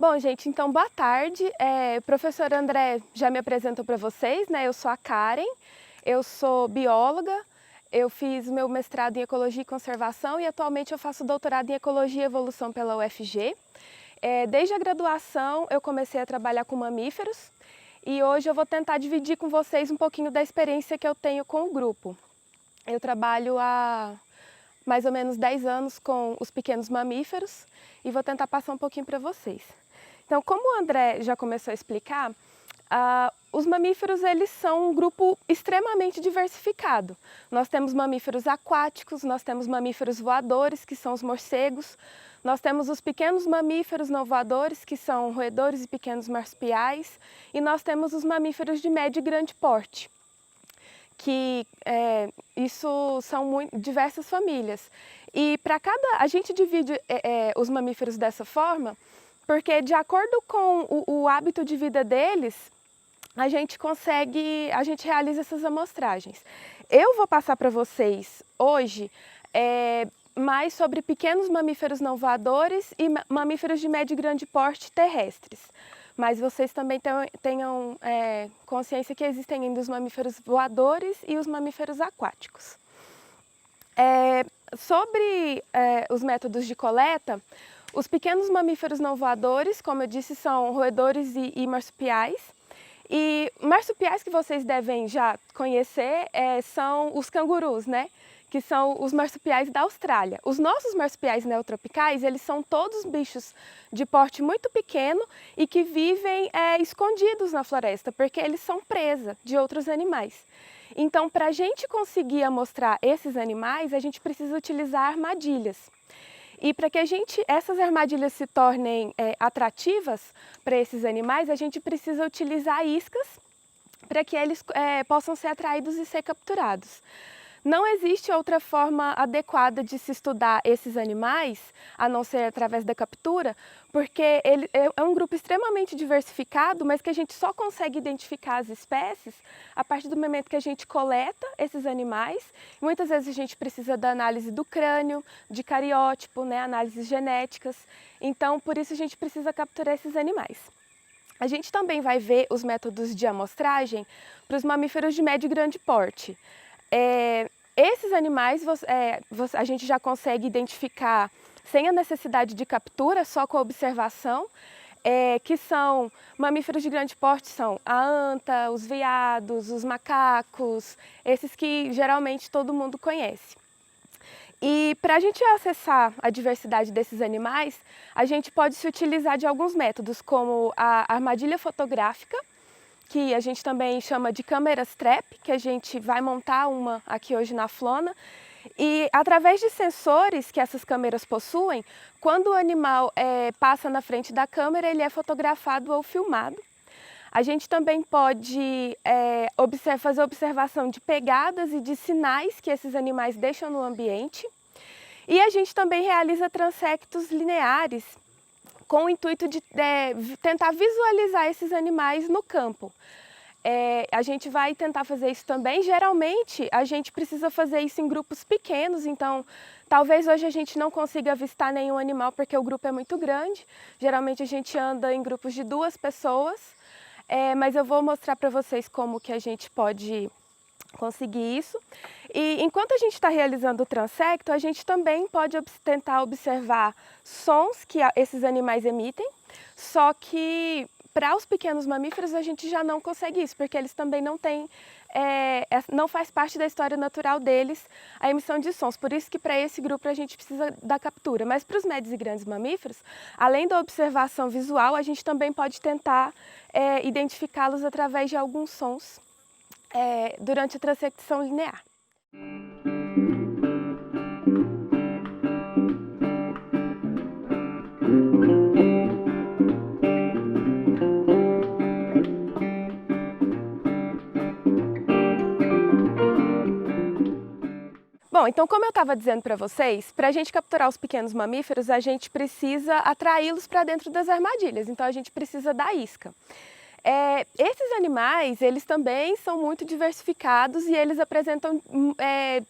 Bom, gente, então boa tarde. O professor André já me apresentou para vocês, né? Eu sou a Karen, eu sou bióloga, eu fiz meu mestrado em Ecologia e Conservação e atualmente eu faço doutorado em Ecologia e Evolução pela UFG. Desde a graduação eu comecei a trabalhar com mamíferos e hoje eu vou tentar dividir com vocês um pouquinho da experiência que eu tenho com o grupo. Eu trabalho há mais ou menos 10 anos com os pequenos mamíferos e vou tentar passar um pouquinho para vocês. Então, como o André já começou a explicar, os mamíferos eles são um grupo extremamente diversificado. Nós temos mamíferos aquáticos, nós temos mamíferos voadores, que são os morcegos, nós temos os pequenos mamíferos não voadores, que são roedores e pequenos marsupiais, e nós temos os mamíferos de médio e grande porte, que isso são diversas famílias. E a gente divide os mamíferos dessa forma, porque de acordo com o hábito de vida deles, a gente realiza essas amostragens. Eu vou passar para vocês hoje mais sobre pequenos mamíferos não voadores e mamíferos de médio e grande porte terrestres. Mas vocês também tenham consciência que existem ainda os mamíferos voadores e os mamíferos aquáticos. Sobre os métodos de coleta, os pequenos mamíferos não voadores, como eu disse, são roedores e marsupiais. E marsupiais que vocês devem já conhecer são os cangurus, né? Que são os marsupiais da Austrália. Os nossos marsupiais neotropicais, eles são todos bichos de porte muito pequeno e que vivem escondidos na floresta, porque eles são presa de outros animais. Então, para a gente conseguir amostrar esses animais, a gente precisa utilizar armadilhas. E para que essas armadilhas se tornem atrativas para esses animais, a gente precisa utilizar iscas para que eles possam ser atraídos e ser capturados. Não existe outra forma adequada de se estudar esses animais, a não ser através da captura, porque ele é um grupo extremamente diversificado, mas que a gente só consegue identificar as espécies a partir do momento que a gente coleta esses animais. Muitas vezes a gente precisa da análise do crânio, de cariótipo, né, análises genéticas. Então, por isso a gente precisa capturar esses animais. A gente também vai ver os métodos de amostragem para os mamíferos de médio e grande porte. Esses animais a gente já consegue identificar sem a necessidade de captura, só com a observação, que são mamíferos de grande porte, são a anta, os veados, os macacos, esses que geralmente todo mundo conhece. E para a gente acessar a diversidade desses animais, a gente pode se utilizar de alguns métodos, como a armadilha fotográfica, que a gente também chama de câmeras trap, que a gente vai montar uma aqui hoje na Flona. E através de sensores que essas câmeras possuem, quando o animal passa na frente da câmera, ele é fotografado ou filmado. A gente também pode fazer observação de pegadas e de sinais que esses animais deixam no ambiente. E a gente também realiza transectos lineares, com o intuito de tentar visualizar esses animais no campo. A gente vai tentar fazer isso também. Geralmente, a gente precisa fazer isso em grupos pequenos, então talvez hoje a gente não consiga avistar nenhum animal porque o grupo é muito grande. Geralmente a gente anda em grupos de 2 pessoas, mas eu vou mostrar para vocês como que a gente pode conseguir isso. E enquanto a gente está realizando o transecto, a gente também pode tentar observar sons que esses animais emitem, só que para os pequenos mamíferos a gente já não consegue isso, porque eles também não têm, não faz parte da história natural deles a emissão de sons, por isso que para esse grupo a gente precisa da captura. Mas para os médios e grandes mamíferos, além da observação visual, a gente também pode tentar identificá-los através de alguns sons durante a transecção linear. Bom, então como eu estava dizendo para vocês, para a gente capturar os pequenos mamíferos, a gente precisa atraí-los para dentro das armadilhas, então a gente precisa da isca. Esses animais, eles também são muito diversificados e eles apresentam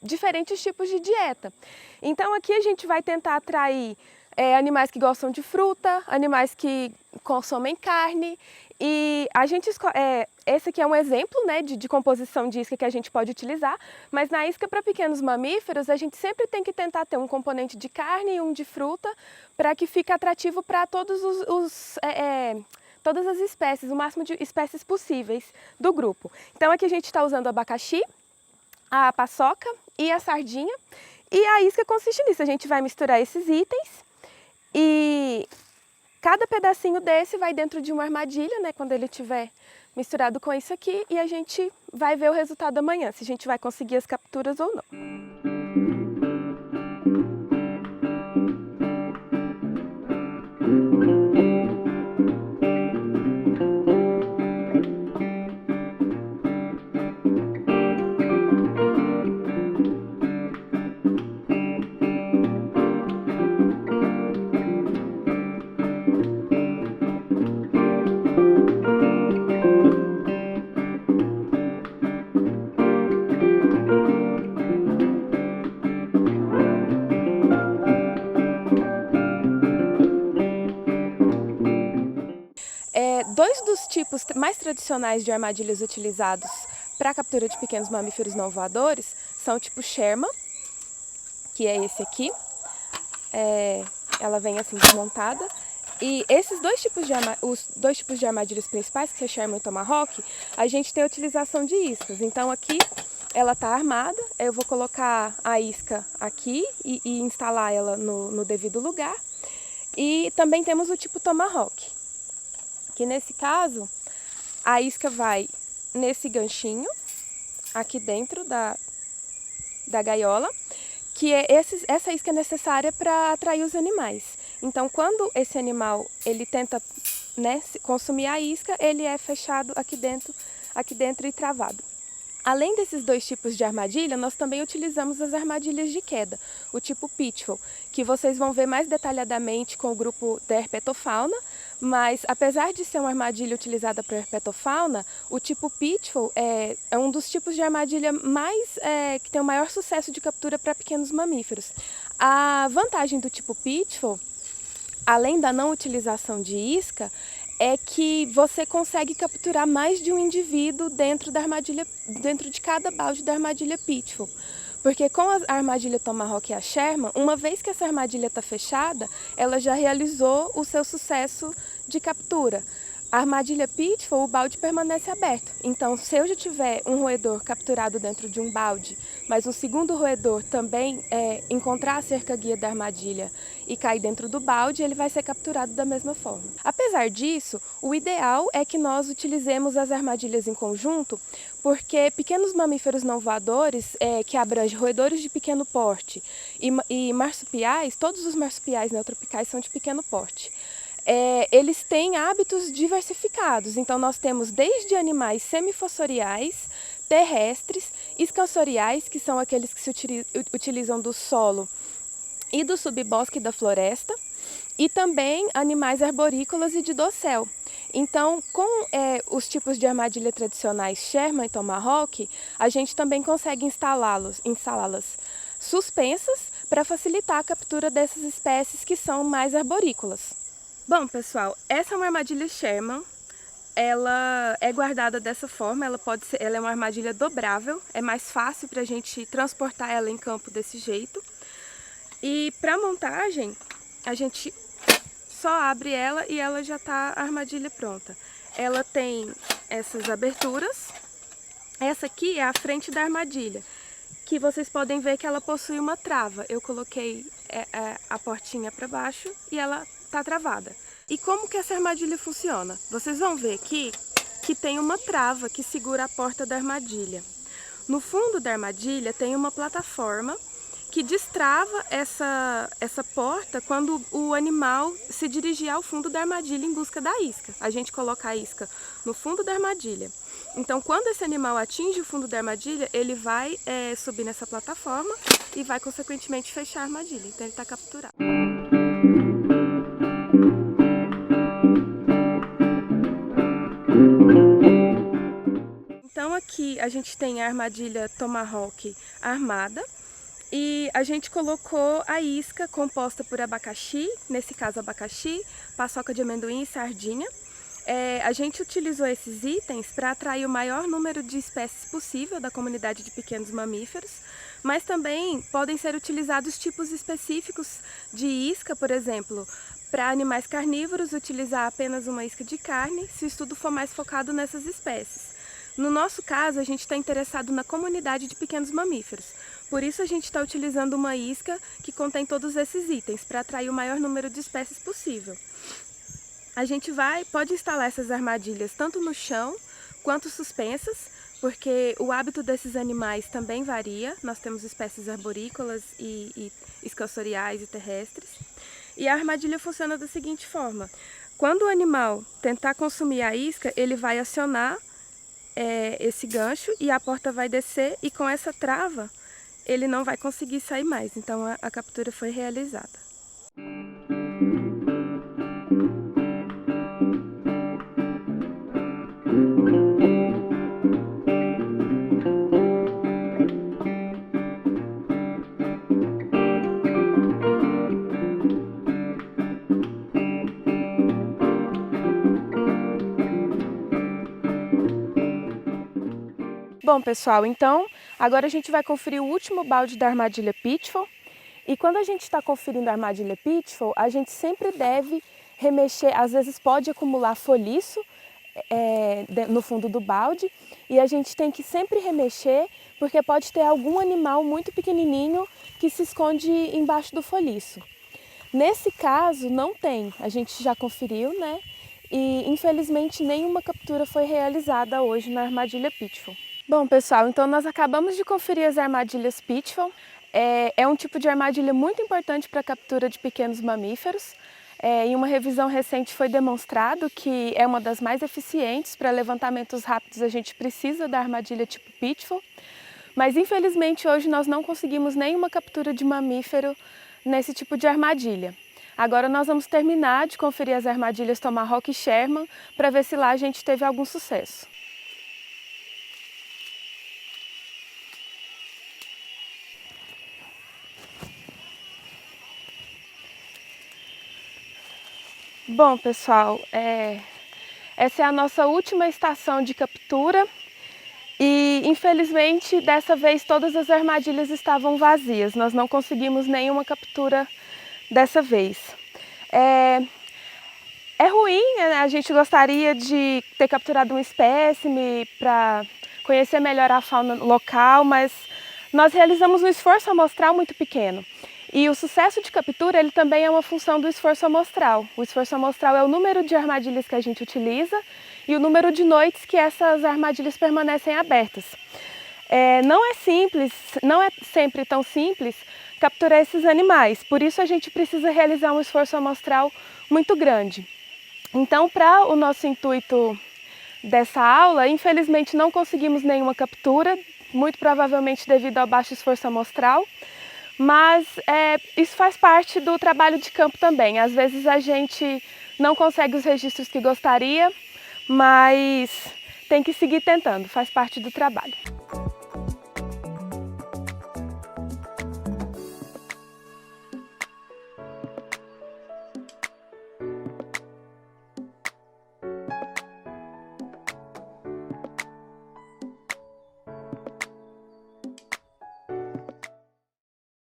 diferentes tipos de dieta. Então aqui a gente vai tentar atrair animais que gostam de fruta, animais que consomem carne. E a gente esse aqui é um exemplo, né, de composição de isca que a gente pode utilizar, mas na isca para pequenos mamíferos a gente sempre tem que tentar ter um componente de carne e um de fruta para que fique atrativo para todos todas as espécies, o máximo de espécies possíveis do grupo. Então aqui a gente está usando o abacaxi, a paçoca e a sardinha. E a isca consiste nisso, a gente vai misturar esses itens e cada pedacinho desse vai dentro de uma armadilha, né, quando ele estiver misturado com isso aqui, e a gente vai ver o resultado amanhã, se a gente vai conseguir as capturas ou não. Dois dos tipos mais tradicionais de armadilhas utilizados para a captura de pequenos mamíferos não voadores são o tipo Sherman, que é esse aqui. Ela vem assim desmontada. E esses os dois tipos de armadilhas principais, que é Sherman e Tomahawk, a gente tem a utilização de iscas. Então aqui ela está armada, eu vou colocar a isca aqui e instalar ela no devido lugar. E também temos o tipo Tomahawk, que nesse caso a isca vai nesse ganchinho aqui dentro da gaiola, que essa isca é necessária para atrair os animais. Então quando esse animal ele tenta, né, consumir a isca, ele é fechado aqui dentro e travado. Além desses dois tipos de armadilha, nós também utilizamos as armadilhas de queda, o tipo Pitfall, que vocês vão ver mais detalhadamente com o grupo da herpetofauna, mas apesar de ser uma armadilha utilizada para herpetofauna, o tipo Pitfall é um dos tipos de armadilha que tem o maior sucesso de captura para pequenos mamíferos. A vantagem do tipo Pitfall, além da não utilização de isca, é que você consegue capturar mais de um indivíduo dentro de cada balde da armadilha Pitfall. Porque com a armadilha Tomahawk e a Sherman, uma vez que essa armadilha está fechada, ela já realizou o seu sucesso de captura. A armadilha Pitfall, o balde permanece aberto. Então, se eu já tiver um roedor capturado dentro de um balde, mas um segundo roedor também encontrar a cerca guia da armadilha e cair dentro do balde, ele vai ser capturado da mesma forma. Apesar disso, o ideal é que nós utilizemos as armadilhas em conjunto, porque pequenos mamíferos não voadores, que abrangem roedores de pequeno porte e marsupiais, todos os marsupiais neotropicais são de pequeno porte. Eles têm hábitos diversificados, então nós temos desde animais semifossoriais, terrestres, escansoriais, que são aqueles que se utilizam do solo e do subbosque da floresta, e também animais arborícolas e de dossel. Então, com os tipos de armadilha tradicionais Sherman e Tomahawk, a gente também consegue instalá-las suspensas para facilitar a captura dessas espécies que são mais arborícolas. Bom, pessoal, essa é uma armadilha Sherman. Ela é guardada dessa forma, ela é uma armadilha dobrável, é mais fácil para a gente transportar ela em campo desse jeito. E para montagem, a gente só abre ela e ela já está a armadilha pronta. Ela tem essas aberturas. Essa aqui é a frente da armadilha, que vocês podem ver que ela possui uma trava. Eu coloquei a portinha para baixo e ela está travada. E como que essa armadilha funciona? Vocês vão ver aqui que tem uma trava que segura a porta da armadilha. No fundo da armadilha tem uma plataforma que destrava essa porta quando o animal se dirigir ao fundo da armadilha em busca da isca. A gente coloca a isca no fundo da armadilha. Então, quando esse animal atinge o fundo da armadilha, ele vai subir nessa plataforma e vai, consequentemente, fechar a armadilha. Então, ele está capturado. Então, aqui a gente tem a armadilha Tomahawk armada. e a gente colocou a isca composta por abacaxi, nesse caso abacaxi, paçoca de amendoim e sardinha. A gente utilizou esses itens para atrair o maior número de espécies possível da comunidade de pequenos mamíferos, mas também podem ser utilizados tipos específicos de isca, por exemplo, para animais carnívoros, utilizar apenas uma isca de carne, se o estudo for mais focado nessas espécies. No nosso caso, a gente está interessado na comunidade de pequenos mamíferos, por isso a gente está utilizando uma isca que contém todos esses itens, para atrair o maior número de espécies possível. A gente pode instalar essas armadilhas tanto no chão quanto suspensas, porque o hábito desses animais também varia. Nós temos espécies arborícolas e escassoriais e terrestres. E a armadilha funciona da seguinte forma: quando o animal tentar consumir a isca, ele vai acionar esse gancho e a porta vai descer, e com essa trava ele não vai conseguir sair mais. Então a captura foi realizada. Bom, pessoal, então agora a gente vai conferir o último balde da armadilha Pitfall. E quando a gente está conferindo a armadilha Pitfall, a gente sempre deve remexer. Às vezes pode acumular folhiço no fundo do balde, e a gente tem que sempre remexer, porque pode ter algum animal muito pequenininho que se esconde embaixo do folhiço. Nesse caso não tem, a gente já conferiu, né? E infelizmente nenhuma captura foi realizada hoje na armadilha Pitfall. Bom, pessoal, então nós acabamos de conferir as armadilhas Pitfall. É um tipo de armadilha muito importante para a captura de pequenos mamíferos. Em uma revisão recente foi demonstrado que é uma das mais eficientes para levantamentos rápidos. A gente precisa da armadilha tipo Pitfall, mas infelizmente hoje nós não conseguimos nenhuma captura de mamífero nesse tipo de armadilha. Agora nós vamos terminar de conferir as armadilhas Tomahawk e Sherman para ver se lá a gente teve algum sucesso. Bom, pessoal, essa é a nossa última estação de captura e, infelizmente, dessa vez todas as armadilhas estavam vazias. Nós não conseguimos nenhuma captura dessa vez. É ruim, né? A gente gostaria de ter capturado um espécime para conhecer melhor a fauna local, mas nós realizamos um esforço amostral muito pequeno. E o sucesso de captura, ele também é uma função do esforço amostral. O esforço amostral é o número de armadilhas que a gente utiliza e o número de noites que essas armadilhas permanecem abertas. Não é simples, não é sempre tão simples capturar esses animais, por isso a gente precisa realizar um esforço amostral muito grande. Então, para o nosso intuito dessa aula, infelizmente não conseguimos nenhuma captura, muito provavelmente devido ao baixo esforço amostral. Mas isso faz parte do trabalho de campo também. Às vezes a gente não consegue os registros que gostaria, mas tem que seguir tentando, faz parte do trabalho.